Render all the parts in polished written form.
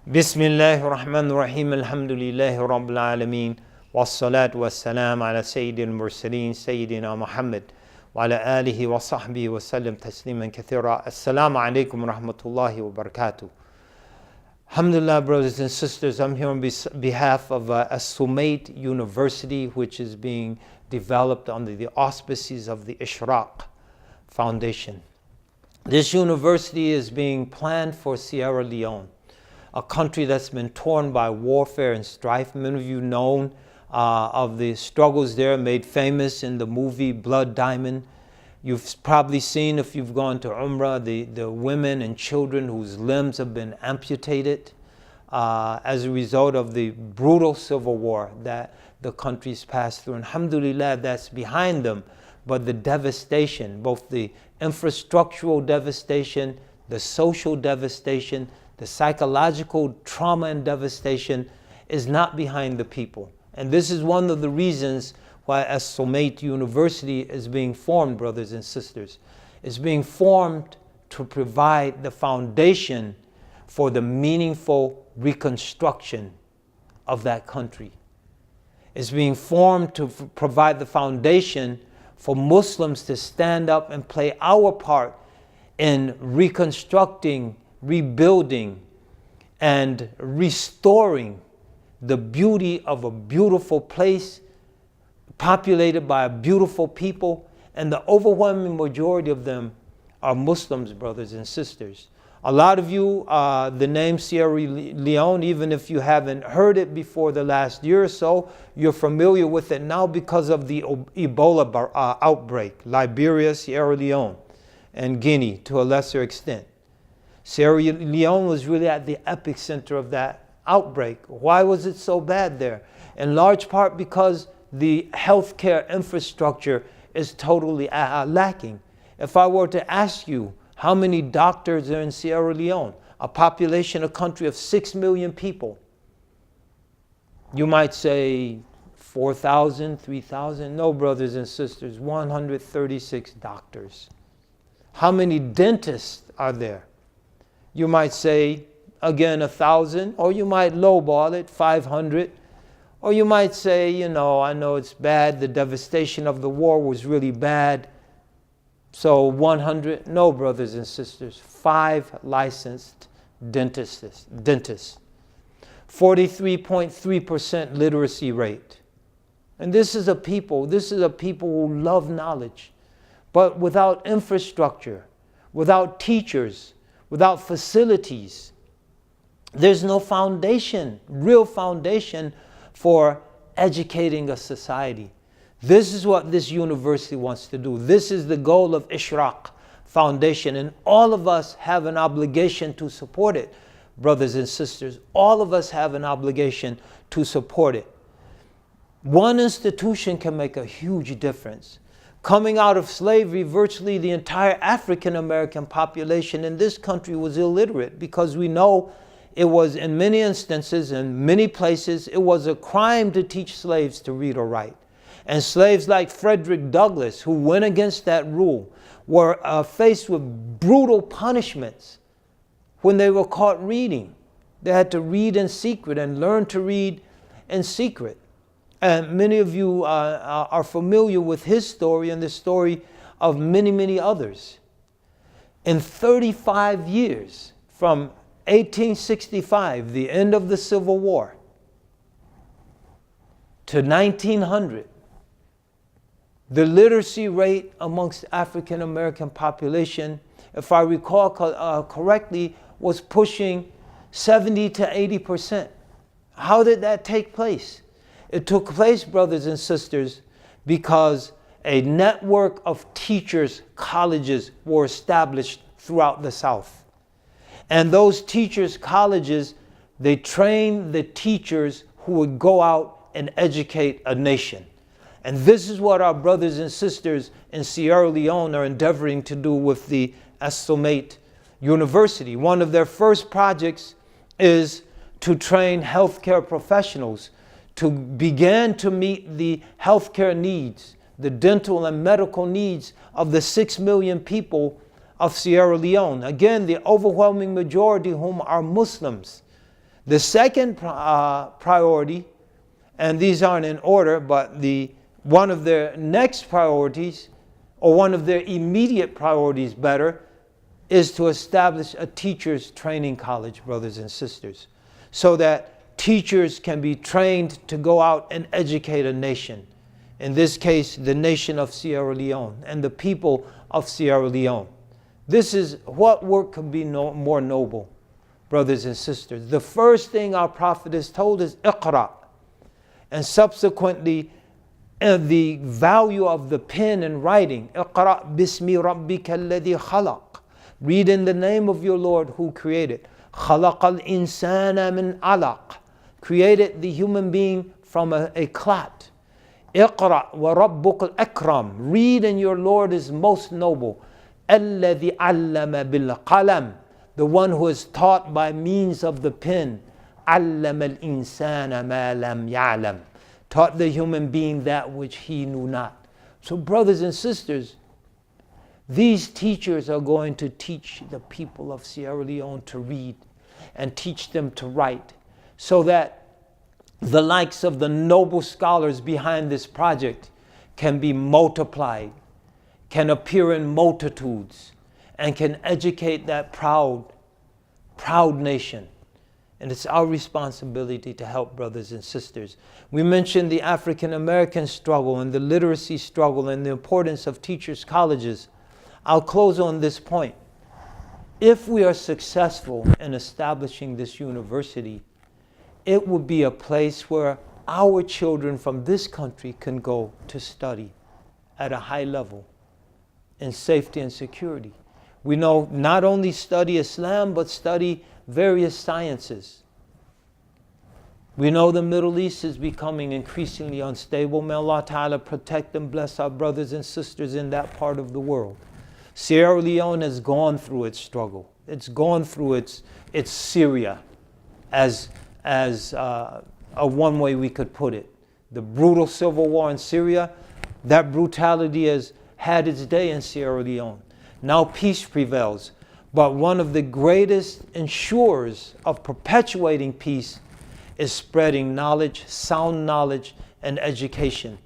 Bismillahirrahmanirrahim. Alhamdulillahi Rabbil Alameen. Wassalatu wassalam ala Sayyidil Mursaleen, Sayyidina Muhammad, wa ala alihi wa sahbihi wa sallam tasliman kathira. Assalamu alaikum wa rahmatullahi wa barakatuh. Alhamdulillah, brothers and sisters, I'm here on behalf of As-Sumait University, which is being developed under the auspices of the Ishraq Foundation. This university is being planned for Sierra Leone, a country that's been torn by warfare and strife. Many of you know of the struggles there, made famous in the movie Blood Diamond. You've probably seen, if you've gone to Umrah, the women and children whose limbs have been amputated as a result of the brutal civil war that the country's passed through. And alhamdulillah, that's behind them. But the devastation, both the infrastructural devastation, the social devastation, the psychological trauma and devastation is not behind the people. And this is one of the reasons why As-Sumait University is being formed, brothers and sisters. It's being formed to provide the foundation for the meaningful reconstruction of that country. It's being formed to provide the foundation for Muslims to stand up and play our part in reconstructing, rebuilding, and restoring the beauty of a beautiful place populated by a beautiful people, and the overwhelming majority of them are Muslims, brothers and sisters. A lot of you, the name Sierra Leone, even if you haven't heard it before the last year or so, you're familiar with it now because of the Ebola outbreak, Liberia, Sierra Leone, and Guinea to a lesser extent. Sierra Leone was really at the epicenter of that outbreak. Why was it so bad there? In large part because the healthcare infrastructure is totally lacking. If I were to ask you how many doctors are in Sierra Leone, a population, a country of 6 million people, you might say 4,000, 3,000. No, brothers and sisters, 136 doctors. How many dentists are there? You might say, again, 1,000, or you might lowball it, 500. Or you might say, I know it's bad, the devastation of the war was really bad, so 100. No, brothers and sisters, 5 licensed dentists. 43.3% literacy rate. And this is a people who love knowledge, but without infrastructure, without teachers, without facilities, there's no foundation, real foundation for educating a society. This is what this university wants to do. This is the goal of Ishraq Foundation, and all of us have an obligation to support it, brothers and sisters. All of us have an obligation to support it. One institution can make a huge difference. Coming out of slavery, virtually the entire African American population in this country was illiterate, because we know it was, in many instances, in many places, it was a crime to teach slaves to read or write. And slaves like Frederick Douglass, who went against that rule, were faced with brutal punishments when they were caught reading. They had to read in secret and learn to read in secret. And many of you are familiar with his story and the story of many, many others. In 35 years, from 1865, the end of the Civil War, to 1900, the literacy rate amongst African American population, if I recall correctly, was pushing 70 to 80%. How did that take place? It took place, brothers and sisters, because a network of teachers' colleges were established throughout the South. And those teachers' colleges, they trained the teachers who would go out and educate a nation. And this is what our brothers and sisters in Sierra Leone are endeavoring to do with the As-Sumait University. One of their first projects is to train healthcare professionals to begin to meet the healthcare needs, the dental and medical needs of the 6 million people of Sierra Leone. Again, the overwhelming majority of whom are Muslims. The second priority, and these aren't in order, but one of their next priorities, or one of their immediate priorities better, is to establish a teachers training college, brothers and sisters, so that teachers can be trained to go out and educate a nation. In this case, the nation of Sierra Leone and the people of Sierra Leone. This is what work could be more noble, brothers and sisters. The first thing our Prophet has told is Iqra, and subsequently the value of the pen and writing. Iqra bismi rabbika alladhi khalaq. Read in the name of your Lord who created. Khalaq al-insana min alaq. Created the human being from a clot. Iqra wa rabbuk al-akram. Read and your Lord is most noble. Alladhi allama bil qalam. The one who is taught by means of the pen. Allama al-insana ma lam ya'lam. Taught the human being that which he knew not. So brothers and sisters, these teachers are going to teach the people of Sierra Leone to read and teach them to write, so that the likes of the noble scholars behind this project can be multiplied, can appear in multitudes, and can educate that proud nation. And it's our responsibility to help, brothers and sisters. We mentioned the African American struggle and the literacy struggle and the importance of teachers' colleges. I'll close on this point. If we are successful in establishing this university, it will be a place where our children from this country can go to study at a high level in safety and security. We know not only study Islam, but study various sciences. We know the Middle East is becoming increasingly unstable. May Allah Ta'ala protect and bless our brothers and sisters in that part of the world. Sierra Leone has gone through its struggle. It's gone through its Syria, as a one way we could put it. The brutal civil war in Syria, that brutality has had its day in Sierra Leone. Now peace prevails. But one of the greatest ensures of perpetuating peace is spreading knowledge, sound knowledge, and education.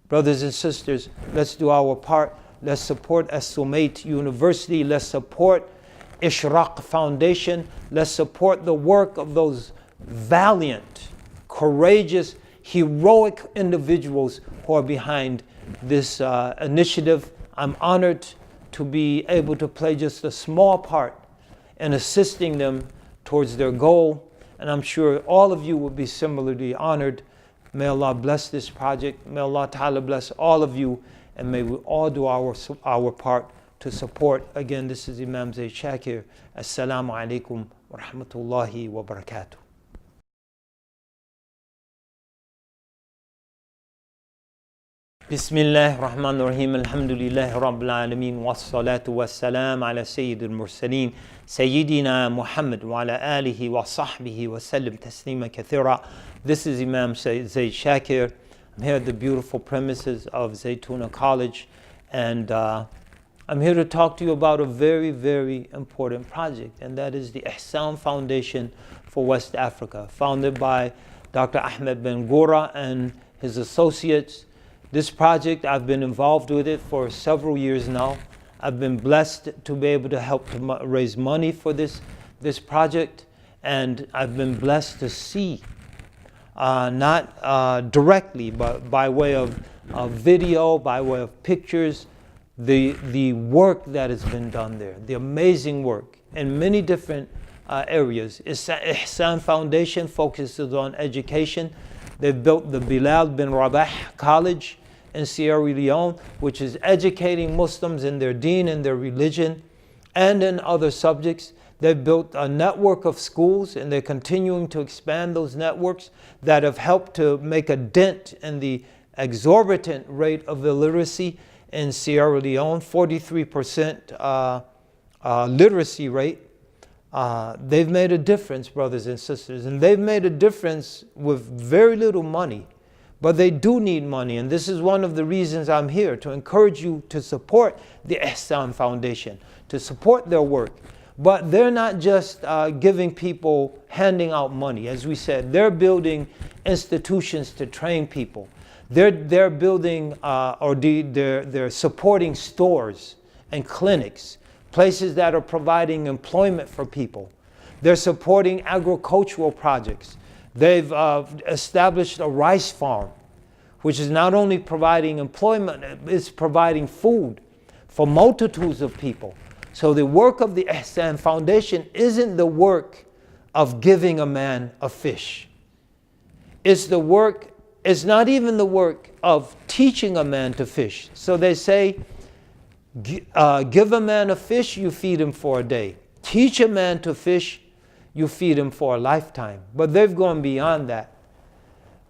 Brothers and sisters, let's do our part. Let's support As-Sumait University. Let's support Ishraq Foundation. Let's support the work of those valiant, courageous, heroic individuals who are behind this initiative. I'm honored to be able to play just a small part in assisting them towards their goal. And I'm sure all of you will be similarly honored. May Allah bless this project. May Allah Ta'ala bless all of you. And may we all do our part to support. Again, this is Imam Zaid Shakir. Assalamu alaikum wa rahmatullahi wa barakatuh. Bismillah ar-Rahman ar-Rahim. Alhamdulillah Rabbil Alameen. Wassalatu wassalam ala Sayyid al-Mursaleen. Sayyidina Muhammad wa ala alihi wa sahbihi wa sallim taslima kathira. This is Imam Zaid Shakir. I'm here at the beautiful premises of Zaytuna College, and I'm here to talk to you about a very, very important project, and that is the Ihsan Foundation for West Africa, founded by Dr. Ahmed Ben Gora and his associates. This project, I've been involved with it for several years now. I've been blessed to be able to help to raise money for this project, and I've been blessed to see, not directly, but by way of video, by way of pictures, the work that has been done there, the amazing work in many different areas. Ihsan Foundation focuses on education. They've built the Bilal bin Rabah College in Sierra Leone, which is educating Muslims in their deen and their religion and in other subjects. They've built a network of schools, and they're continuing to expand those networks that have helped to make a dent in the exorbitant rate of illiteracy in Sierra Leone, 43% literacy rate. They've made a difference, brothers and sisters, and they've made a difference with very little money. But they do need money, and this is one of the reasons I'm here, to encourage you to support the Ihsan Foundation, to support their work. But they're not just giving people, handing out money. As we said, they're building institutions to train people. They're building they're supporting stores and clinics, places that are providing employment for people. They're supporting agricultural projects. They've established a rice farm, which is not only providing employment, it's providing food for multitudes of people. So the work of the Ihsan Foundation isn't the work of giving a man a fish. It's not even the work of teaching a man to fish. So they say, give a man a fish, you feed him for a day. Teach a man to fish, you feed him for a lifetime. But they've gone beyond that.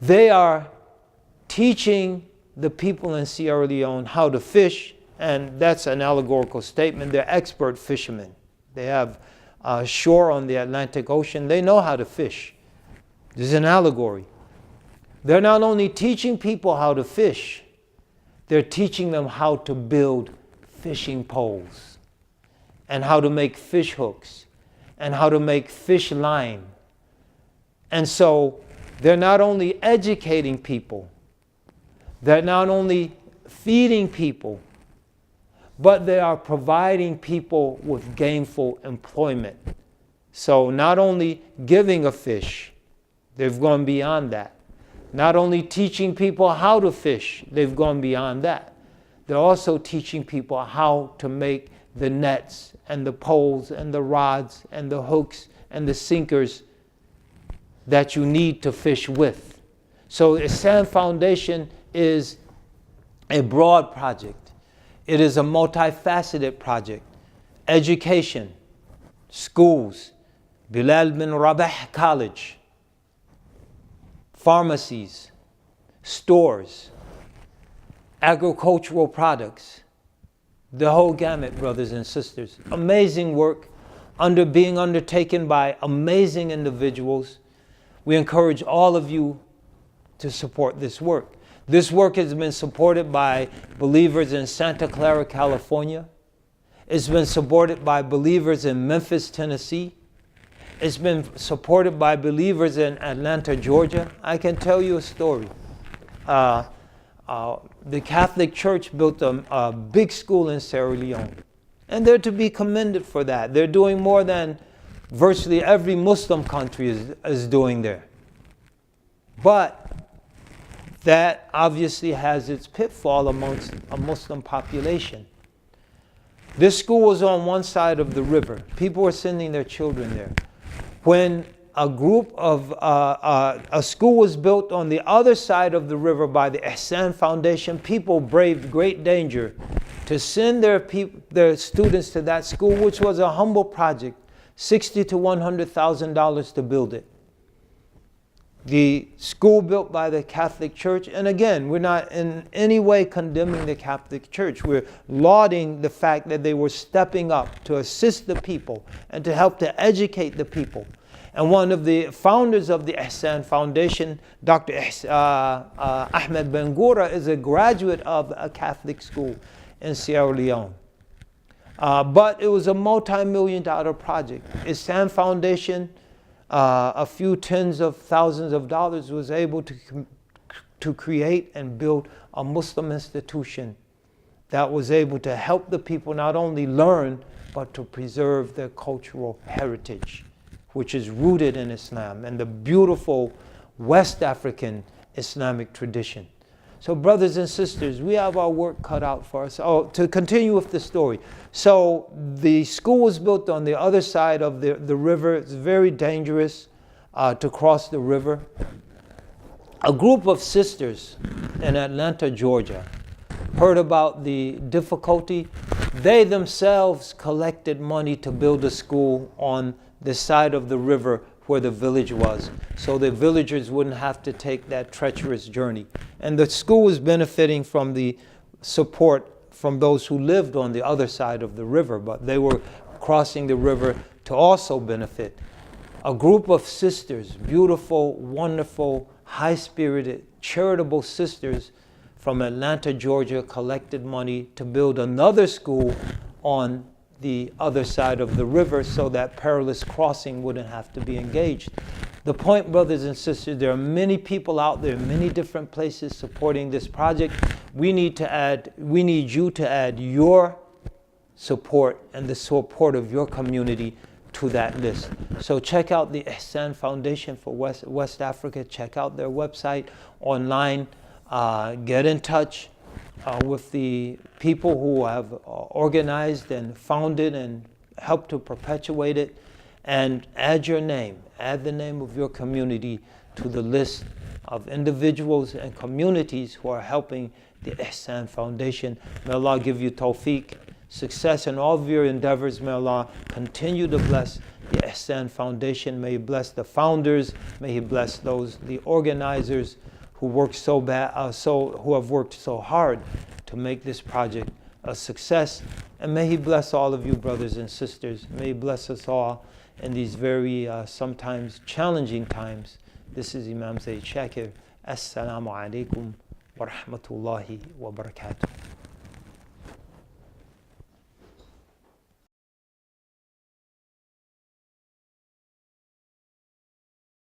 They are teaching the people in Sierra Leone how to fish, and that's an allegorical statement. They're expert fishermen. They have shore on the Atlantic Ocean. They know how to fish. This is an allegory. They're not only teaching people how to fish, they're teaching them how to build fishing poles and how to make fish hooks and how to make fish line. And so they're not only educating people, they're not only feeding people, but they are providing people with gainful employment. So not only giving a fish, they've gone beyond that. Not only teaching people how to fish, they've gone beyond that. They're also teaching people how to make the nets and the poles and the rods and the hooks and the sinkers that you need to fish with. So Ihsan Foundation is a broad project. It is a multifaceted project. Education, schools, Bilal bin Rabah College, pharmacies, stores, agricultural products, the whole gamut, brothers and sisters. Amazing work being undertaken by amazing individuals. We encourage all of you to support this work. This work has been supported by believers in Santa Clara, California. It's been supported by believers in Memphis, Tennessee. It's been supported by believers in Atlanta, Georgia. I can tell you a story. The Catholic Church built a big school in Sierra Leone, and they're to be commended for that. They're doing more than virtually every Muslim country is doing there. But that obviously has its pitfall amongst a Muslim population. This school was on one side of the river. People were sending their children there. When a school was built on the other side of the river by the Ihsan Foundation, people braved great danger to send their students to that school, which was a humble project, $60,000 to $100,000 to build it. The school built by the Catholic Church, and again, we're not in any way condemning the Catholic Church. We're lauding the fact that they were stepping up to assist the people and to help to educate the people. And one of the founders of the Ihsan Foundation, Dr. Ahmed Bangura, is a graduate of a Catholic school in Sierra Leone. But it was a multi-million-dollar project. Ihsan Foundation, a few tens of thousands of dollars, was able to create and build a Muslim institution that was able to help the people not only learn, but to preserve their cultural heritage, which is rooted in Islam and the beautiful West African Islamic tradition. So brothers and sisters, we have our work cut out for us. To continue with the story. So the school was built on the other side of the river. It's very dangerous to cross the river. A group of sisters in Atlanta, Georgia, heard about the difficulty. They themselves collected money to build a school on the side of the river where the village was, so the villagers wouldn't have to take that treacherous journey. And the school was benefiting from the support from those who lived on the other side of the river, but they were crossing the river to also benefit. A group of sisters, beautiful, wonderful, high-spirited, charitable sisters from Atlanta, Georgia, collected money to build another school on the other side of the river so that perilous crossing wouldn't have to be engaged. The point, brothers and sisters, there are many people out there, many different places supporting this project. We need you to add your support and the support of your community to that list. So check out the Ihsan Foundation for West Africa. Check out their website online. Get in touch with the people who have organized and founded and helped to perpetuate it, and add your name, add the name of your community to the list of individuals and communities who are helping the Ihsan Foundation. May Allah give you tawfiq, success in all of your endeavors. May Allah continue to bless the Ihsan Foundation. May He bless the founders. May He bless the organizers who worked who have worked so hard to make this project a success. And may He bless all of you, brothers and sisters. May He bless us all in these very sometimes challenging times. This is Imam Zaid Shakir. Assalamu alaikum wa rahmatullahi wa barakatuh.